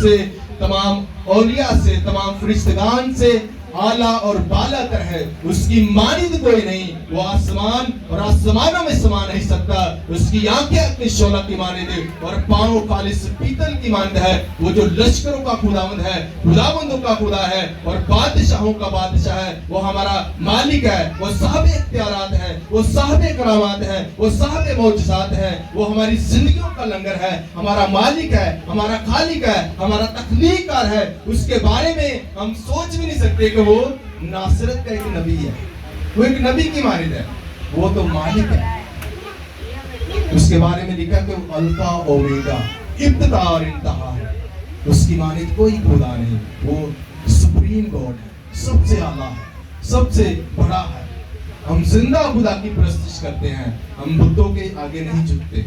से, तमाम औलिया से, तमाम फरिश्तगान से आला और बाला तर है, उसकी मानिद कोई नहीं। वो आसमान और आसमानों में समा नहीं सकता। उसकी आंखें अपनी शोला की मानिद और पांव खालिस पीतल की मानिद है। वो जो लश्करों का खुदावंद है, खुदावंदों का खुदा है और बादशाहों का बादशाह है। वो हमारा मालिक है, वो साहब इख्तियारात है, वो साहब करामात है, वो साहब मौजज़ात है। वो हमारी जिंदगियों का लंगर है, हमारा मालिक है, हमारा खालिक है, हमारा तख्लीक़कार है। उसके बारे में हम सोच भी नहीं सकते कि वो नासरत का एक नबी है, वो एक नबी की मानिद है, वो तो मालिक है। उसके बारे में लिखा कि वो अल्फा ओमेगा, इब्तिदा और इंतहा है। उसकी मानिद कोई खुदा नहीं। वो सुप्रीम गॉड है, सबसे आला है, सबसे बड़ा है। हम जिंदा खुदा की परस्तिश करते हैं। हम बुतों के आगे नहीं झुकते,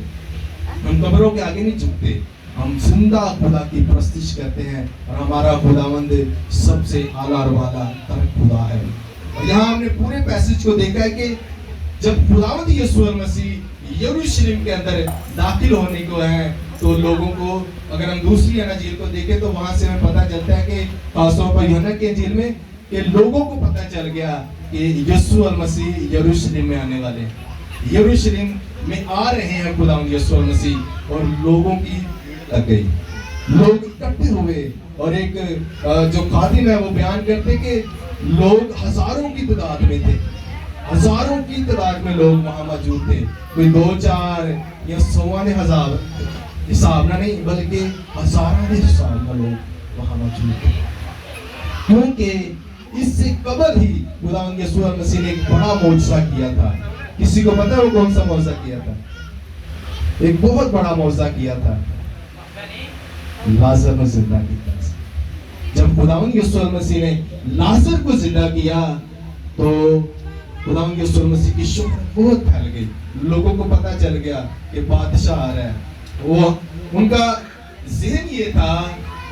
हम कब्रों के आगे नहीं झुकते। हम जिंदा खुदा की परस्तिश करते हैं और हमारा खुदावंद सबसे आला और वाला तर खुदा है। और यहाँ हमने पूरे पैसेज को देखा है कि जब खुदावंद यीशु मसीह यरूशलेम के अंदर दाखिल होने को है, तो लोगों को, अगर हम दूसरी अंजील को देखें तो वहां से हमें पता चलता है कि खासतौर पर यूहन्ना की अंजील में कि लोगों को पता चल गया कि यीशु मसीह यरूशलेम में आने वाले हैं, यरूशलेम में आ रहे हैं खुदावंद यीशु मसीह। और लोगों की लग गई, लोग इकट्ठे हुए और एक जो खादिम है वो बयान करते कि लोग हजारों की तादाद में थे, हजारों की तादाद में लोग वहां मौजूद थे। कोई 2-4 या 100,000 हिसाब ना नहीं, बल्कि हजारों के हिसाब में लोग वहां मौजूद थे, क्योंकि इससे कबल ही खुदावंद यीशु मसीह ने एक बड़ा मौजज़ा किया था। किसी को पता है वो कौन सा मौजज़ा किया था? एक बहुत बड़ा मौजज़ा किया था, लाजर को जिंदा किया। जब खुदावंद यीशु मसीह ने लाजर को जिंदा किया तो खुदावंद यीशु मसीह की शोहरत बहुत फैल गई। लोगों को पता चल गया कि बादशाह आ रहा है। वो उनका ज़हन ये था,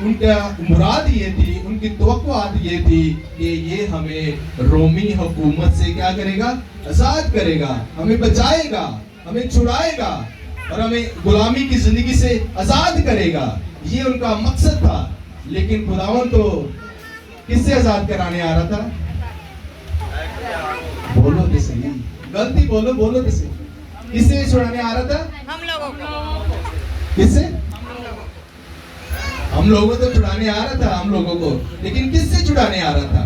उनका मुराद ये थी, उनकी तवक्कुआत ये थी कि ये हमें रोमी हुकूमत से क्या करेगा? आजाद करेगा, हमें बचाएगा, हमें छुड़ाएगा और हमें गुलामी की जिंदगी से आजाद करेगा। ये उनका मकसद था। लेकिन खुदावन तो किससे आजाद कराने आ रहा था? बोलो तो सही, गलती बोलो, बोलो तो सही। किससे छुड़ाने आ रहा था? हम लोगों को। किससे? हम लोगों को छुड़ाने आ रहा था, हम लोगों को। लेकिन किससे छुड़ाने आ रहा था?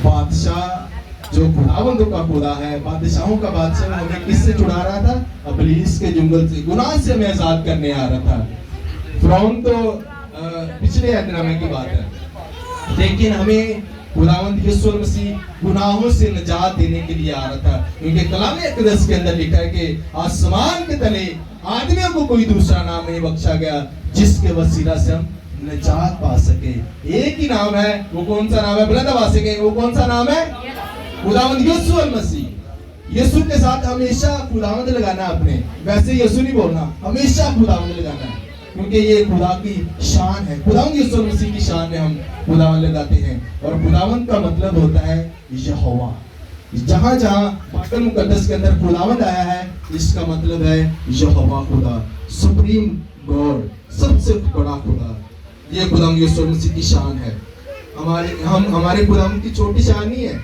बादशाह जो खुदावंदों का खुदा है, बादशाहों का बादशाह, हमें किससे छुड़ा रहा था? इब्लीस के जुंगल से, गुनाह से हमें आजाद करने आ रहा था। फिरौन तो पिछले अहदनामे की बात है, लेकिन हमें खुदावंद यीशु मसीह गुनाहों से निजात देने के लिए आ रहा था। क्योंकि कलाम अक़दस के अंदर लिखा है कि आसमान के तले आदमियों को कोई दूसरा नाम नहीं बख्शा गया जिसके वसीला से हम निजात पा सके। एक ही नाम है, वो कौन सा नाम है? बुलंद आवाज से कहें, वो कौन सा नाम है? खुदावंद यीशु मसीह। यीशु के साथ हमेशा खुदावंद लगाना अपने, वैसे यीशु नहीं बोलना, हमेशा खुदावंद लगाना है, क्योंकि ये खुदा की शान है। खुदावंद यीशु मसीह की शान में हम खुदावंद लगाते हैं। और खुदावंद का मतलब होता है यहोवा। जहां जहां बाइबल मुकद्दस के अंदर खुदावंद आया है, इसका मतलब है यहोवा खुदा, सुप्रीम गॉड, सबसे बड़ा खुदा। ये खुदावंद यीशु मसीह की शान है। हमारे खुदावंद की छोटी शान नहीं है,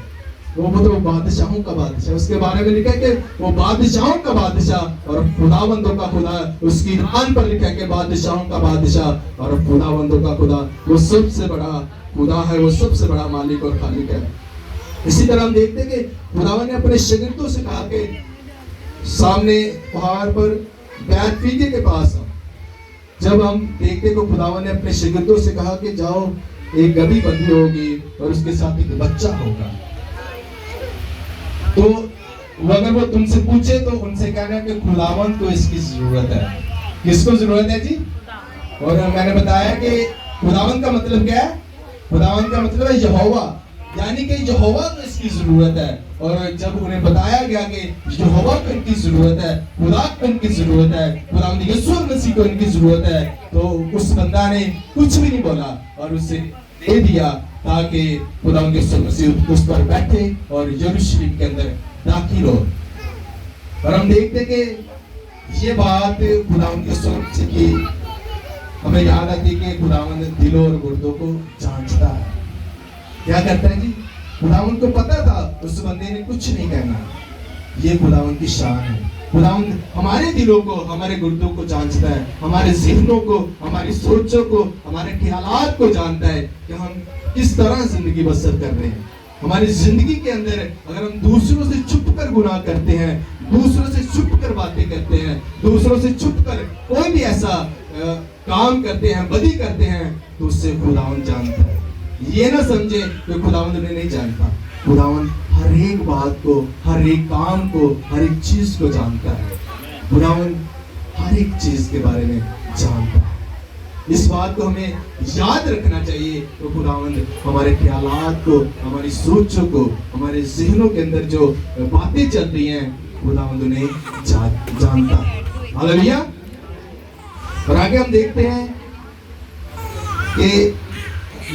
वो तो बादशाहों का बादशाह। उसके बारे में लिखा है कि वो बादशाहों का बादशाह और खुदावंदों का खुदा। उसकी ईमान पर लिखा है कि बादशाहों का बादशाह और खुदावंदों का खुदा। वो सबसे बड़ा खुदा है, वो सबसे बड़ा मालिक और खालिक है। इसी तरह हम देखते हैं कि खुदावन ने अपने शागिर्दों से कहा कि सामने पहाड़ पर बैतफीके के पास, जब हम देखते तो खुदावन ने अपने शागिर्दों से कहा कि जाओ, एक गधी बंधी होगी और उसके साथ एक बच्चा होगा, तो अगर वो तुमसे पूछे तो उनसे कहना कि खुदावन को इसकी जरूरत है। किसको जरूरत है जी? और मैंने बताया कि खुदावन का मतलब क्या है? खुदावन का मतलब है यहोवा, यानी कि यहोवा को इसकी जरूरत है। और जब उन्हें बताया गया कि यहोवा को इनकी जरूरत है, खुदा को इनकी जरूरत है, खुदावंद यीशु मसीह को इनकी जरूरत है, तो उस बंदा ने कुछ भी नहीं बोला और उसे दे दिया ताकि खुदावंद यीशु मसीह उस पर बैठे और यरूशलेम के अंदर दाखिल हो। और हम देखते कि ये बात खुदावंद यीशु मसीह की हमें याद आती है कि खुदावंद दिलों और गुर्दों को जांचता है। क्या करता है जी? खुदावंद को पता था उस बंदे ने कुछ नहीं कहना। ये खुदावंद की शान है। खुदावंद हमारे दिलों को, हमारे गुर्दों को जांचता है, हमारे ज़हनों को, हमारी सोचों को, हमारे ख्यालात को जानता है कि हम किस तरह जिंदगी बसर कर रहे हैं। हमारी जिंदगी के अंदर अगर हम दूसरों से छुप कर गुनाह करते हैं, दूसरों से छुप कर बातें करते हैं, दूसरों से छुप कर कोई भी ऐसा काम करते हैं, बदी करते हैं, तो उससे खुदावंद जानता है। ये ना समझे कि खुदावंद उन्हें नहीं जानता। खुदावंद हर एक बात को, हर एक काम को, हर एक चीज को जानता है। खुदावंद हर एक चीज के बारे में जानता है। इस बात को हमें याद रखना चाहिए। तो खुदावंद हमारे ख्यालात को, हमारी सोचों को, हमारे ज़हनों के अंदर जो बातें चल रही हैं, खुदावंद उन्हें जानता है। हालेलुया। और आगे हम देखते हैं कि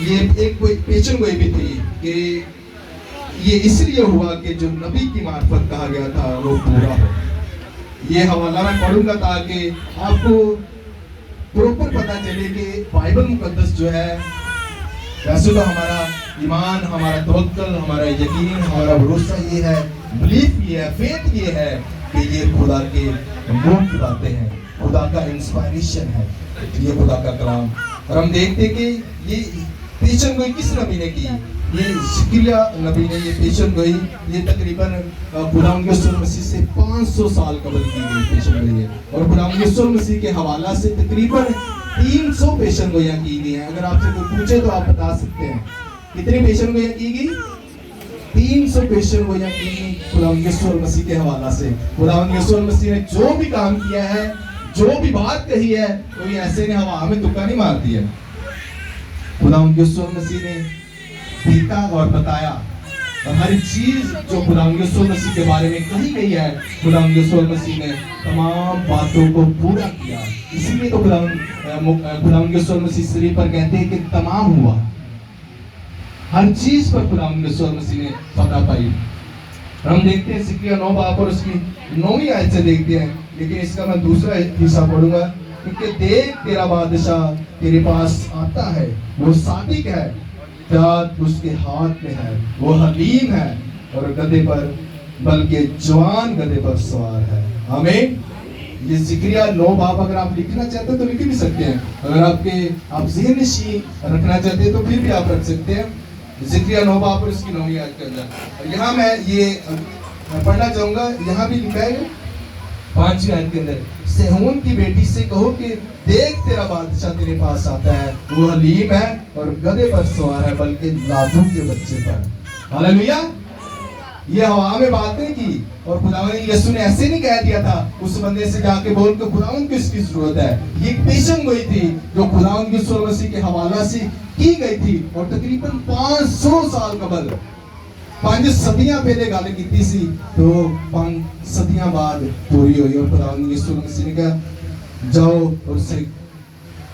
ये एक कोई पेशन गोई भी थी कि ये इसलिए हुआ कि जो नबी की मार्फत कहा गया था वो पूरा हो। ये हवाला मैं पढ़ूंगा ताकि आपको प्रॉपर पता चले कि बाइबल मुकद्दस जो है, वैसे तो हमारा ईमान, हमारा तवक्कल, हमारा यकीन, हमारा भरोसा ये है, बिलीफ ये है, फेथ ये है कि ये खुदा के मुंह की बातें हैं, खुदा का इंस्पायरेशन है, ये खुदा का कलाम। और हम देखते हैं कि ये पेशन गोई किस नबी ने की? ये ज़करिया नबी ने ये पेशन गोई, ये तकरीबन खुदावंद यीशु मसीह से 500 साल कबल की गई पेशन गोई है। और खुदावंद यीशु मसीह के हवाला से तकरीबन 300 पेशन गोइयां की गई हैं। अगर आपसे कोई पूछे तो आप बता सकते हैं कितनी पेशन गोइयां की गई? 300 पेशन गोइयां की गई खुदावंद यीशु मसीह के हवाला से। खुदावंद यीशु मसीह ने जो भी काम किया है, जो भी बात कही है, कोई ऐसे ने हवा में तुक्का नहीं मार दिया। खुदावंद यीशु मसीह ने सीखा और बताया, और हर चीज जो खुदावंद यीशु मसीह के बारे में कही गई है, खुदावंद यीशु मसीह ने तमाम बातों को पूरा किया। इसीलिए तो खुदावंद यीशु मसीह सलीब पर कहते हैं कि तमाम हुआ। हर चीज पर खुदावंद यीशु मसीह ने फतह पाई। हम देखते हैं ज़करिया 9 बाब और उसकी 9वीं आयत से देखते हैं, लेकिन इसका मैं दूसरा हिस्सा पढ़ूंगा। क्योंकि देख तेरा बादशाह तेरे पास आता है, वो सादिक है, दाद उसके हाथ में है, वो हलीम है और गधे पर, बल्कि जवान गधे पर सवार है। आमीन। ये ज़करिया 9 बाब अगर आप लिखना चाहते हैं तो लिख भी सकते हैं। अगर आप ज़हन नशीं रखना चाहते हैं तो फिर भी आप रख सकते हैं। ज़करिया 9 बाब और उसकी 9वीं आयत के अंदर। और यहाँ मैं ये पढ़ना चाहूंगा, यहाँ भी लिखा है 5वीं आयत के अंदर, सेहून की बेटी से कहो कि देख तेरा बादशाह तेरे पास आता है, वो हलीम है और गधे पर सवार है, बल्कि लादू के बच्चे पर। हालेलुया। ये हवा में बातें की और खुदावंद यीशु ने ऐसे नहीं कह दिया था उस बंदे से जाके बोल के खुदावंद को इसकी जरूरत है। ये पेशन गोई थी जो खुदावंद यीशु मसीह के हवाला से की गई थी और तकरीबन 500 साल कबल, 5 सदियां पहले गल की सी, तो 5 सदियां बाद पूरी हुई। और खुदावंद यीशु मसीह ने कहा जाओ और उसे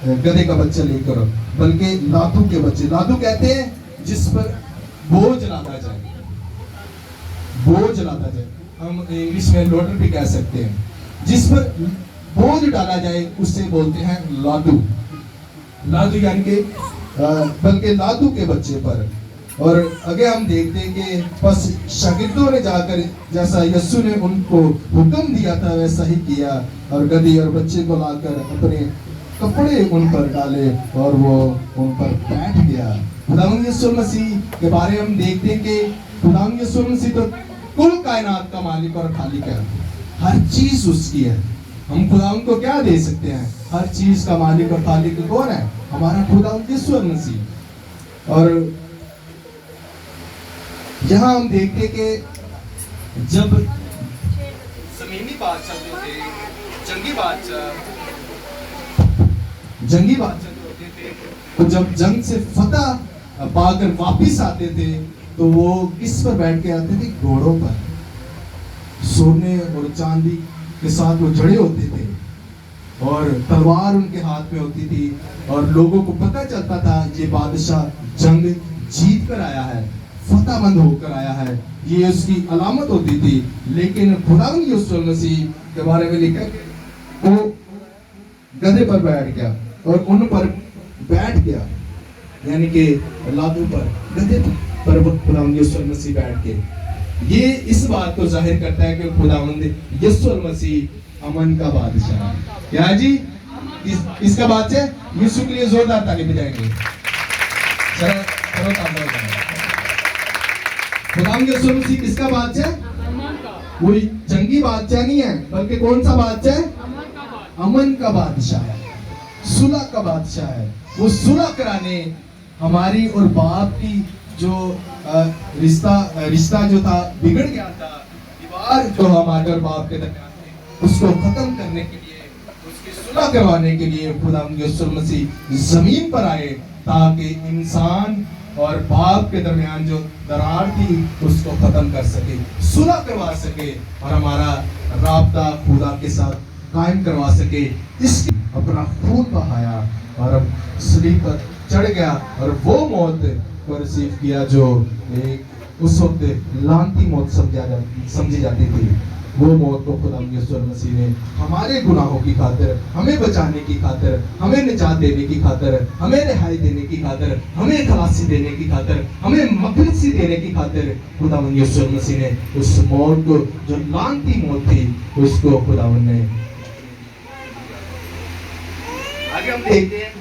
गधे का बच्चा लेकर आओ, बल्कि लादू के बच्चे। लादू कहते हैं जिस पर बोझ लादा जाए, बोझ लादा जाए। हम इंग्लिश में लोडर भी कह सकते हैं। जिस पर बोझ डाला जाए उसे बोलते हैं लादू। लादू यानी कि बल्कि लादू के बच्चे पर। और आगे हम देखते हैं कि बस शागिर्दों ने जाकर जैसा यीशु ने उनको हुक्म दिया था वैसा ही किया, और गधी और बच्चे को लाकर अपने कपड़े उन पर डाले और वो उन पर बैठ गया। खुदावंद यीशु मसीह के बारे में हम देखते हैं कि खुदावंद यीशु मसीह तो कुल कायनात का मालिक और खालिक है, हर चीज उसकी है। हम खुदावंद को क्या दे सकते हैं? हर चीज का मालिक और खालिक कौन है? हमारा खुदावंद यीशु मसीह। और यहाँ हम देखते कि जब ज़मीनी बादशाह जो थे, जंगी बादशाह जो होते थे, तो जब जंग से फतह पाकर वापिस आते थे तो वो किस पर बैठ के आते थे? घोड़ों पर। सोने और चांदी के साथ वो जड़े होते थे और तलवार उनके हाथ में होती थी, और लोगों को पता चलता था ये बादशाह जंग जीत कर आया है, फतहमंद होकर आया है, ये उसकी अलामत होती थी। लेकिन खुदावंद यीशु मसीह के बारे में लिखा वो गधे पर बैठ गया। اور ان پر بیٹھ گیا، یعنی کہ لادو پر، گدھے پر خداوند یسوع مسیح بیٹھ کے. یہ اس بات کو ظاہر کرتا ہے کہ خداوند یسوع مسیح امن کا بادشاہ ہے. کیا جی؟ اس کا بادشاہ. یسوع کے لیے زوردار تالی بجائیں گے. خداوند یسوع مسیح کس کا بادشاہ ہے؟ کوئی جنگی بادشاہ نہیں ہے، بلکہ کون سا بادشاہ ہے؟ امن کا بادشاہ ہے، صلح کا بادشاہ ہے. وہ صلح کرانے ہماری اور باپ کی جو رشتہ جو تھا بگڑ گیا تھا، دیوار جو ہمارے اور باپ کے درمیان تھی، اس کو ختم کرنے کے لیے، اس کی صلح کروانے کے لیے خداوند یسوع مسیح زمین پر آئے، تاکہ انسان اور باپ کے درمیان جو درار تھی اس کو ختم کر سکے، صلح کروا سکے، اور ہمارا رابطہ خدا کے ساتھ قائم کروا سکے. اس کی اپنا خون بہایا اور اب صلیب پر چڑھ گیا، اور وہ موت کو ریسیو کیا جو اس وقت لعنتی موت سمجھی جاتی تھی. وہ موت کو خداوند یسوع مسیح نے ہمارے گناہوں کی خاطر، ہمیں بچانے کی خاطر، ہمیں نجات دینے کی خاطر، ہمیں رہائی دینے کی خاطر، ہمیں خلاصی دینے کی خاطر، ہمیں مغفرت دینے کی خاطر خداوند یسوع مسیح نے اس موت کو، جو لعنتی موت تھی، اس کو خداوند نے. آگے ہم دیکھتے ہیں